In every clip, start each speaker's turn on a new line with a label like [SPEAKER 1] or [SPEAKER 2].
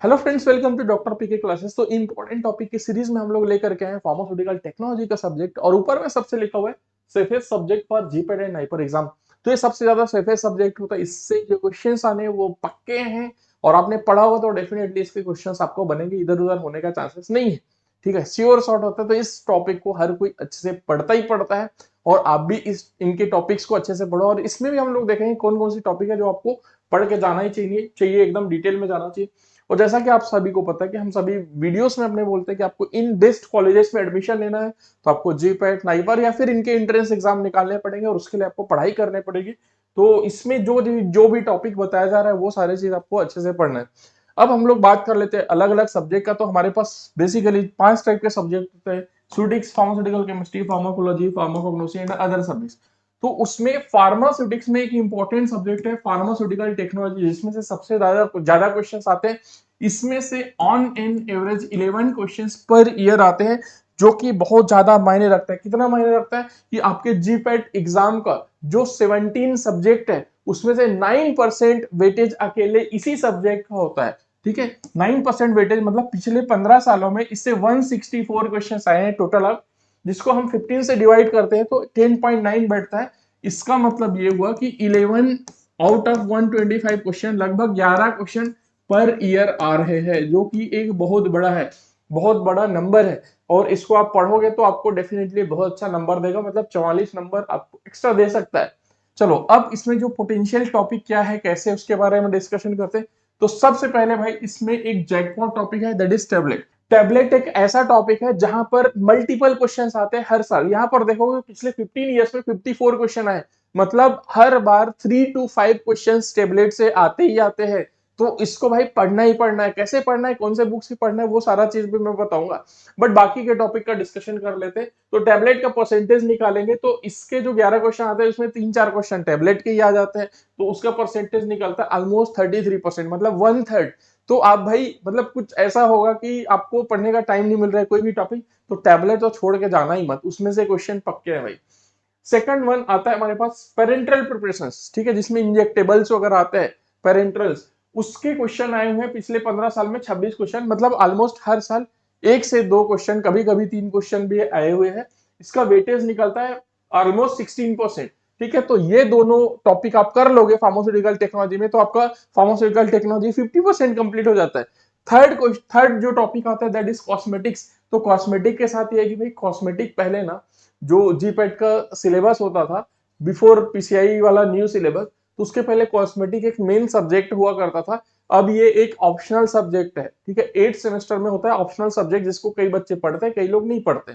[SPEAKER 1] Hello friends, welcome to doctor PK classes. तो important topic की series में हम लोग लेकर के आए फार्मास्यूटिकल टेक्नोलॉजी का सब्जेक्ट, और ऊपर में सबसे लिखा हुआ है safest subject for GPAT and NIPER exam. तो ये सबसे ज्यादा सेफेस्ट सब्जेक्ट होता है, इससे जो क्वेश्चंस आने हैं वो पक्के हैं, और आपने पढ़ा हुआ तो डेफिनेटली इसके क्वेश्चंस आपको बनेंगे, इधर उधर होने का चांसेस नहीं है। ठीक है, श्योर शॉर्ट होता है। तो इस टॉपिक को हर कोई अच्छे से पढ़ता ही पढ़ता है, और आप भी इस इनके टॉपिक्स को अच्छे से पढ़ो। और इसमें भी हम लोग देखेंगे कौन कौन सी टॉपिक है जो आपको पढ़ के जाना ही चाहिए, एकदम डिटेल में जाना चाहिए। और जैसा कि आप सभी को पता है कि हम सभी वीडियोस में अपने बोलते हैं कि आपको इन बेस्ट कॉलेजेस में एडमिशन लेना है तो आपको जीपैट, नाइपर या फिर इनके एंट्रेंस एग्जाम निकालने पड़ेंगे, और उसके लिए आपको पढ़ाई करनी पड़ेगी। तो इसमें जो जो भी टॉपिक बताया जा रहा है वो सारी चीज आपको अच्छे से पढ़ना है। अब हम लोग बात कर लेते हैं अलग अलग सब्जेक्ट का। तो हमारे पास बेसिकली 5 टाइप के सब्जेक्ट होते हैं: सूटिक्स, pharmaceutical chemistry, pharmacology, pharmacognosy and other subjects. तो उसमें फार्मास्यूटिक्स में एक इंपॉर्टेंट सब्जेक्ट है फार्मास्यूटिकल टेक्नोलॉजी, जिसमें से सबसे ज्यादा ज्यादा क्वेश्चन आते हैं। इसमें से on an average 11 questions per year आते हैं, जो कि बहुत ज्यादा मायने रखता है। कितना मायने रखता है कि आपके जीपैट एग्जाम का जो 17 सब्जेक्ट है उसमें से 9% वेटेज अकेले इसी सब्जेक्ट का होता है। ठीक है, 9% वेटेज मतलब पिछले 15 सालों में इससे 164 क्वेश्चन आए हैं टोटल। अब जिसको हम 15 से डिवाइड करते हैं तो 10.9 बैठता है। इसका मतलब ये हुआ कि 11 आउट ऑफ 125 क्वेश्चन, लगभग 11 क्वेश्चन पर ईयर आ रहे हैं, जो कि एक बहुत बड़ा है, बहुत बड़ा नंबर है। और इसको आप पढ़ोगे तो आपको डेफिनेटली बहुत अच्छा नंबर देगा, मतलब 44 नंबर आपको एक्स्ट्रा दे सकता है। चलो, अब इसमें जो पोटेंशियल टॉपिक क्या है, कैसे उसके बारे में डिस्कशन करते हैं। तो सबसे पहले भाई इसमें एक जैकपॉट टॉपिक है, दैट इज टैबलेट। टैबलेट एक ऐसा टॉपिक है जहां पर मल्टीपल क्वेश्चंस आते हैं हर साल। यहां पर देखोगे पिछले 15 इयर्स में 54 क्वेश्चन आए, मतलब हर बार 3 to 5 क्वेश्चंस टैबलेट से आते ही आते हैं। तो इसको भाई पढ़ना ही पढ़ना है। कैसे पढ़ना है, कौन से बुक से पढ़ना है, वो सारा चीज भी मैं बताऊंगा। बट बाकी के टॉपिक का डिस्कशन कर लेते हैं। तो टैबलेट का परसेंटेज निकालेंगे तो इसके जो 11 क्वेश्चन आते हैं उसमें 3-4 क्वेश्चन टैबलेट के ही आ जाते हैं। तो उसका परसेंटेज निकलता है ऑलमोस्ट 33%, मतलब 1/3। तो आप भाई मतलब कुछ ऐसा होगा कि आपको पढ़ने का टाइम नहीं मिल रहा है कोई भी टॉपिक, तो टैबलेट तो छोड़ के जाना ही मत, उसमें से क्वेश्चन पक्के हैं भाई। सेकंड वन आता है हमारे पास पेरेंट्रल प्रिपरेशन। ठीक है, जिसमें इंजेक्टेबल्स वगैरह आते हैं, पेरेंट्रल्स, उसके क्वेश्चन आए हुए हैं पिछले 15 साल में 26 क्वेश्चन, मतलब ऑलमोस्ट हर साल 1 से 2 क्वेश्चन, कभी कभी 3 क्वेश्चन भी आए हुए हैं। इसका वेटेज निकलता है ऑलमोस्ट 16%। ठीक है, तो ये दोनों टॉपिक आप कर लोगे फार्मास्यूटिकल टेक्नोलॉजी में तो आपका फार्मास्यूटिकल टेक्नोलॉजी 50% कंप्लीट हो जाता है। थर्ड जो टॉपिक आता है दैट इज कॉस्मेटिक्स। तो कॉस्मेटिक के साथ ये है कि भाई कॉस्मेटिक पहले ना जो जीपेट का सिलेबस होता था बिफोर पीसीआई वाला न्यू सिलेबस, तो उसके पहले कॉस्मेटिक एक मेन सब्जेक्ट हुआ करता था। अब ये एक ऑप्शनल सब्जेक्ट है। ठीक है, 8 सेमेस्टर में होता है ऑप्शनल सब्जेक्ट, जिसको कई बच्चे पढ़ते हैं, कई लोग नहीं पढ़ते।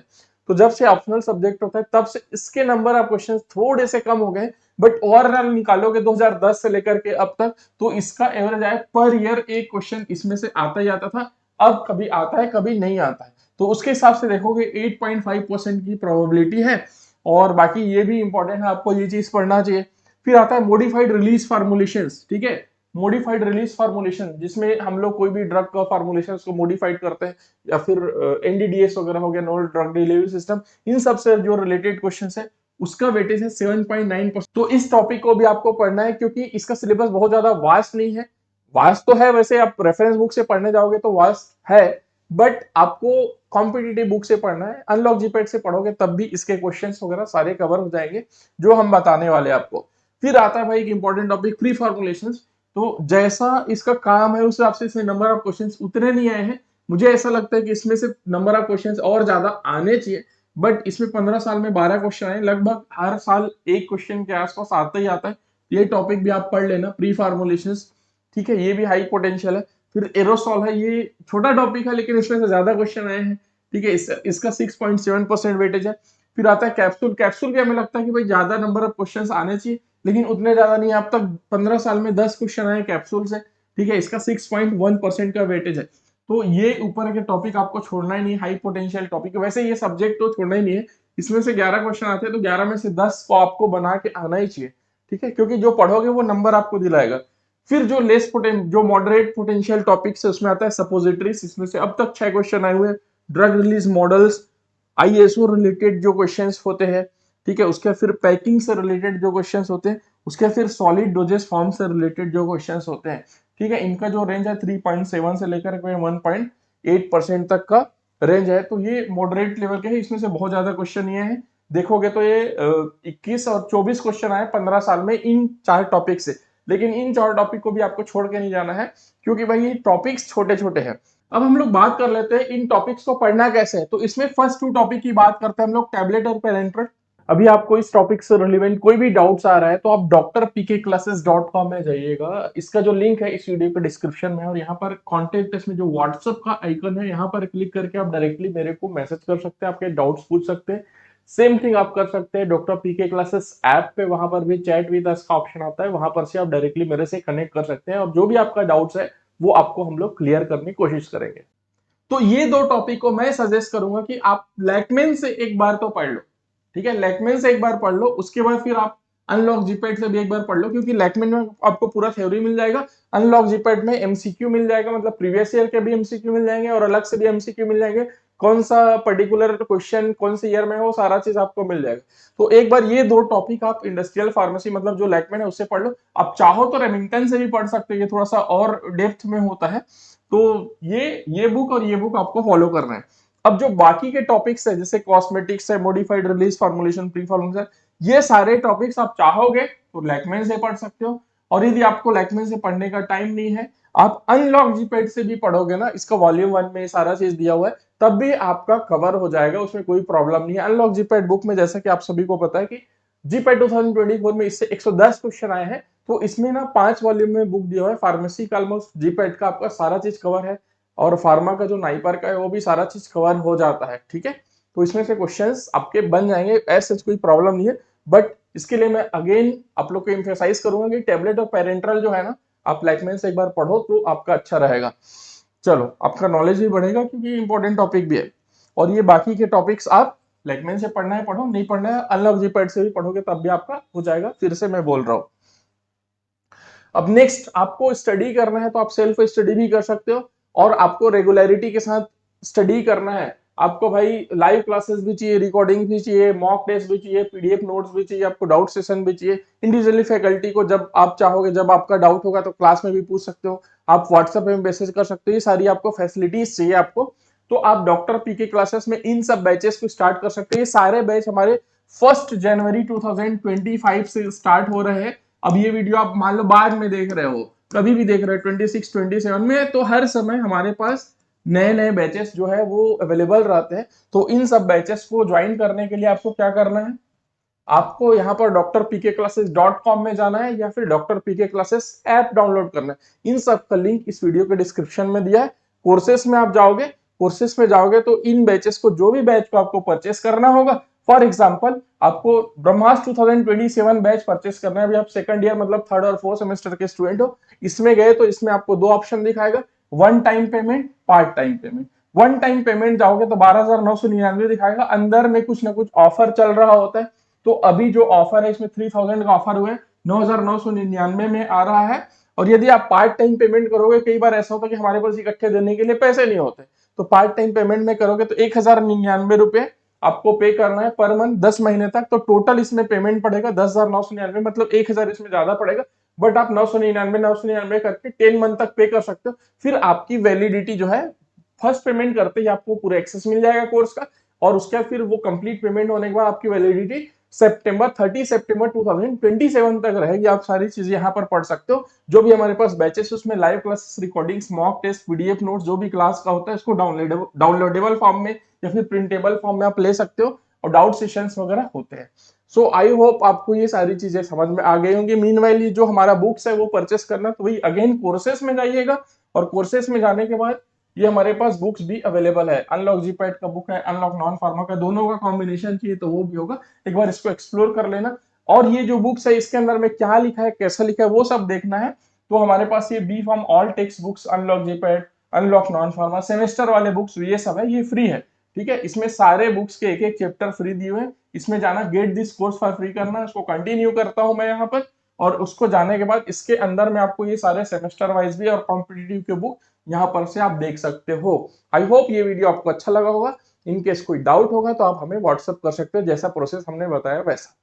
[SPEAKER 1] तो जब से ऑप्शनल सब्जेक्ट होता है तब से इसके नंबर ऑफ क्वेश्चन थोड़े से कम हो गए। बट ओवरऑल निकालोगे 2010 से लेकर के अब तक, तो इसका एवरेज आया पर ईयर एक क्वेश्चन इसमें से आता ही आता था। अब कभी आता है कभी नहीं आता है, तो उसके हिसाब से देखोगे 8.5% की प्रोबेबिलिटी है। और बाकी ये भी इंपॉर्टेंट है, आपको ये चीज पढ़ना चाहिए। फिर आता है मॉडिफाइड रिलीज फार्मुलेशंस। ठीक है, मॉडिफाइड रिलीज फार्मुलेशन, जिसमें हम लोग कोई भी ड्रग का फार्मुलेशन को मॉडिफाइड करते हैं, या फिर एनडीडीएस वगैरह हो गया, नोवल ड्रग डिलीवरी सिस्टम, इन सब से जो रिलेटेड क्वेश्चन है उसका वेटेज है 7.9%। तो इस टॉपिक को भी आपको पढ़ना है, क्योंकि इसका सिलेबस बहुत ज्यादा वास्ट नहीं है। वास्ट तो है, वैसे आप रेफरेंस बुक से पढ़ने जाओगे तो वास्ट है, बट आपको कॉम्पिटिटिव बुक से पढ़ना है। अनलॉक जीपैट से पढ़ोगे तब भी इसके क्वेश्चंस वगैरह सारे कवर हो जाएंगे जो हम बताने वाले हैं आपको। फिर आता है भाई एक इंपॉर्टेंट टॉपिक, फ्री फॉर्मुलेशंस। तो जैसा इसका काम है उस हिसाब से इसमें नंबर ऑफ क्वेश्चंस उतने नहीं आए हैं। मुझे ऐसा लगता है कि इसमें से नंबर ऑफ क्वेश्चंस और ज्यादा आने चाहिए, बट इसमें 15 साल में 12 क्वेश्चन आए, लगभग हर साल एक क्वेश्चन के आसपास आता ही आता है। ये टॉपिक भी आप पढ़ लेना, प्री फार्मुलेशंस। ठीक है, ये भी हाई पोटेंशियल है। फिर एरोसॉल है, ये छोटा टॉपिक है लेकिन इसमें से ज्यादा क्वेश्चन आए हैं। ठीक है, इसका 6.7% वेटेज है। फिर आता है कैप्सूल। कैप्सूल भी हमें लगता है कि भाई ज्यादा नंबर ऑफ क्वेश्चन आने चाहिए, लेकिन उतने ज्यादा नहीं। अब तक 15 साल में 10 क्वेश्चन आए कैप्सूल से। ठीक है, इसका 6.1% का वेटेज है। तो ये ऊपर के टॉपिक आपको छोड़ना ही नहीं, हाई पोटेंशियल टॉपिक। वैसे ये सब्जेक्ट तो छोड़ना ही नहीं है। इसमें से 11 क्वेश्चन आते हैं तो 11 में से 10 को आपको बना के आना ही चाहिए। ठीक है, क्योंकि जो पढ़ोगे वो नंबर आपको दिलाएगा। फिर जो जो मॉडरेट पोटेंशियल टॉपिक्स है उसमें आता है सपोजिटरीज। इसमें से अब तक 6 क्वेश्चन आए हुए हैं। Drug release models, ISO related जो क्वेश्चंस होते हैं। ठीक है, उसके फिर पैकिंग से रिलेटेड जो क्वेश्चंस होते हैं, उसके फिर सॉलिड डोजेस फॉर्म से रिलेटेड जो क्वेश्चंस होते हैं। ठीक है, इनका जो रेंज है 3.7 से लेकर 1.8% तक का रेंज है, तो ये मॉडरेट लेवल के है। इसमें से बहुत ज्यादा क्वेश्चन ये है, देखोगे तो ये 21 और 24 क्वेश्चन आए 15 साल में इन 4 टॉपिक से। लेकिन इन 4 टॉपिक को भी आपको छोड़ के नहीं जाना है, क्योंकि भाई ये टॉपिक्स छोटे छोटे हैं। अब हम लोग बात कर लेते हैं इन टॉपिक्स को पढ़ना कैसे है। तो इसमें फर्स्ट 2 टॉपिक की बात करते हैं हम लोग, टैबलेट और पेरेंटल। अभी आपको इस टॉपिक से रिलेवेंट कोई भी डाउट्स आ रहा है तो आप drpkclasses.com में जाइएगा। इसका जो लिंक है इस वीडियो के डिस्क्रिप्शन में है, और यहाँ पर कॉन्टेक्ट इसमें जो व्हाट्सएप का आइकन है यहाँ पर क्लिक करके आप डायरेक्टली मेरे को मैसेज कर सकते हैं, आपके डाउट्स पूछ सकते हैं। सेम थिंग आप कर सकते हैं डॉक्टर पीके क्लासेस ऐप पे, वहां पर भी चैट विद अस का ऑप्शन आता है, वहां पर से आप डायरेक्टली मेरे से कनेक्ट कर सकते हैं, और जो भी आपका डाउट्स है वो आपको हम लोग क्लियर करने की कोशिश करेंगे। तो ये 2 टॉपिक को मैं सजेस्ट करूंगा कि आप लैकमेन से एक बार तो पढ़ लो। ठीक है, लैकमेन से एक बार पढ़ लो, उसके बाद फिर आप अनलॉक जीपैड से भी एक बार पढ़ लो, क्योंकि लैकमेन में आपको पूरा थ्योरी मिल जाएगा, अनलॉक जीपैड में एमसीक्यू मिल जाएगा, मतलब प्रीवियस ईयर के भी एमसीक्यू मिल जाएंगे और अलग से भी एमसीक्यू मिल जाएंगे। कौन सा पर्टिकुलर क्वेश्चन कौन से ईयर में है वो सारा चीज आपको मिल जाएगा। तो एक बार ये 2 टॉपिक आप इंडस्ट्रियल फार्मेसी मतलब जो लैकमेन है उससे पढ़ लो। आप चाहो तो रेमिंगटन से भी पढ़ सकते हो, ये थोड़ा सा और डेप्थ में होता है। तो ये बुक और ये बुक आपको फॉलो करना है। अब जो बाकी के टॉपिक्स है जैसे कॉस्मेटिक्स है, modified release formulation, pre formulation, ये सारे टॉपिक्स आप चाहोगे तो लैकमेन से पढ़ सकते हो। और यदि आपको लैकमेन से पढ़ने का टाइम नहीं है, आप अनलॉक जीपैड से भी पढ़ोगे ना, इसका वॉल्यूम 1 में सारा चीज दिया हुआ है, तब भी आपका कवर हो जाएगा, उसमें कोई प्रॉब्लम नहीं है। अनलॉक जीपैड बुक में जैसा कि आप सभी को पता है कि जीपैड 2024 में इससे 110 क्वेश्चन आए हैं, तो इसमें ना 5 वॉल्यूम में बुक दिया हुआ है। फार्मेसी का ऑलमोस्ट जीपैड का आपका सारा चीज कवर है, और फार्मा का जो नाइपर का है वो भी सारा चीज कवर हो जाता है। ठीक है, तो इसमें से क्वेश्चंस आपके बन जाएंगे, ऐसे कोई प्रॉब्लम नहीं है। बट इसके लिए मैं अगेन आप लोग को एम्फेसाइज करूंगा कि टैबलेट और पेरेंटल जो है ना, आप लैकमेन से एक बार पढ़ो तो आपका अच्छा रहेगा। चलो, आपका नॉलेज भी बढ़ेगा क्योंकि इंपॉर्टेंट टॉपिक भी है। और ये बाकी के टॉपिक्स आप लैकमेन से पढ़ना है पढ़ो, नहीं पढ़ना है अनलॉक जीपैड से भी पढ़ोगे तब भी आपका हो जाएगा। फिर से मैं बोल रहा हूँ। अब नेक्स्ट आपको स्टडी करना है तो आप सेल्फ स्टडी भी कर सकते हो, और आपको रेगुलरिटी के साथ स्टडी करना है। आपको भाई लाइव क्लासेस भी चाहिए, रिकॉर्डिंग भी चाहिए, मॉक टेस्ट भी चाहिए, पीडीएफ नोट्स भी चाहिए, आपको डाउट सेशन भी चाहिए। इंडिविजुअली फैकल्टी को जब आप चाहोगे, जब आपका डाउट होगा तो क्लास में भी पूछ सकते हो, आप व्हाट्सएप में मैसेज कर सकते हो, ये सारी आपको फैसिलिटीज चाहिए आपको। तो आप डॉक्टर पीके क्लासेस में इन सब बैचेस को स्टार्ट कर सकते हैं। ये सारे बैच हमारे 1 जनवरी 2025 से स्टार्ट हो रहे हैं। अब ये वीडियो आप मान लो बाद में देख रहे हो, कभी भी देख रहे हो 26 27 में, तो हर समय हमारे पास नए नए बैचेस जो है वो अवेलेबल रहते हैं। तो इन सब बैचेस को ज्वाइन करने के लिए आपको क्या करना है, आपको यहाँ पर drpkclasses.com में जाना है, या फिर doctor PK classes app download करना है। इन सब का लिंक इस वीडियो के डिस्क्रिप्शन में दिया है। कोर्सेस में आप जाओगे, कोर्सेस में जाओगे तो इन बैचेस को, जो भी बैच को आपको परचेस करना होगा, फॉर एग्जाम्पल आपको ब्रह्मास्त्र 2027 बैच परचेस करना है। अभी आप सेकंड ईयर मतलब 3rd और 4th सेमेस्टर के स्टूडेंट हो, इसमें गए तो इसमें आपको 2 ऑप्शन दिखाएगा, one time payment, part time payment. One time payment जाओगे तो 12,999 दिखाएगा, अंदर में कुछ ना कुछ ऑफर चल रहा होता है। तो अभी जो ऑफर है इसमें 3000 का ऑफर हुए, 9,999 में आ रहा है। और यदि आप पार्ट टाइम पेमेंट करोगे, कई बार ऐसा होता है कि हमारे पास इकट्ठे देने के लिए पैसे नहीं होते, तो पार्ट टाइम पेमेंट में करोगे तो 1,099 रुपए आपको पे करना है पर मंथ 10 महीने तक। तो टोटल इसमें पेमेंट पड़ेगा 10,999, मतलब 1,000 इसमें ज्यादा पड़ेगा। बट आप 999 करके 10 मंथ तक पे कर सकते हो। फिर आपकी वैलिडिटी जो है, फर्स्ट पेमेंट करते ही आपको पूरा एक्सेस मिल जाएगा कोर्स का, और उसके बाद फिर वो कंप्लीट पेमेंट होने के बाद आपकी वैलिडिटी 30 सितंबर 2027 तक रहेगी। आप सारी चीजें यहाँ पर पढ़ सकते हो। जो भी हमारे पास बैचेस उसमें live classes, recordings, mock test, PDF notes, जो भी क्लास का होता है इसको डाउनलोडेबल फॉर्म में या फिर प्रिंटेबल फॉर्म में आप ले सकते हो, और डाउट सेशंस वगैरह होते हैं। सो आई होप आपको ये सारी चीजें समझ में आ गई होंगी। मीनवाइल ये जो हमारा बुक्स है वो परचेस करना, तो वही अगेन कोर्सेस में जाइएगा, और कोर्सेस में जाने के बाद ये हमारे पास बुक्स भी अवेलेबल है। अनलॉक जीपैड का बुक है, अनलॉक नॉन फार्मा का, दोनों का कॉम्बिनेशन चाहिए तो वो भी होगा। एक बार इसको एक्सप्लोर कर लेना। और ये जो बुक्स है इसके अंदर में क्या लिखा है, कैसा लिखा है, वो सब देखना है। तो हमारे पास ये B pharm all text books, unlock जीपैड, अनलॉक नॉन फार्मा, सेमेस्टर वाले बुक्स, ये सब है, ये फ्री है। ठीक है, इसमें सारे बुक्स के एक एक चैप्टर फ्री दिए हुए हैं। इसमें जाना, get this course for free करना, उसको कंटिन्यू करता हूं मैं यहाँ पर, और उसको जाने के बाद इसके अंदर में आपको ये सारे सेमेस्टर वाइज भी और कॉम्पिटिटिव के बुक यहाँ पर से आप देख सकते हो। आई होप ये वीडियो आपको अच्छा लगा होगा। इनकेस कोई डाउट होगा तो आप हमें व्हाट्सएप कर सकते हो, जैसा प्रोसेस हमने बताया वैसा।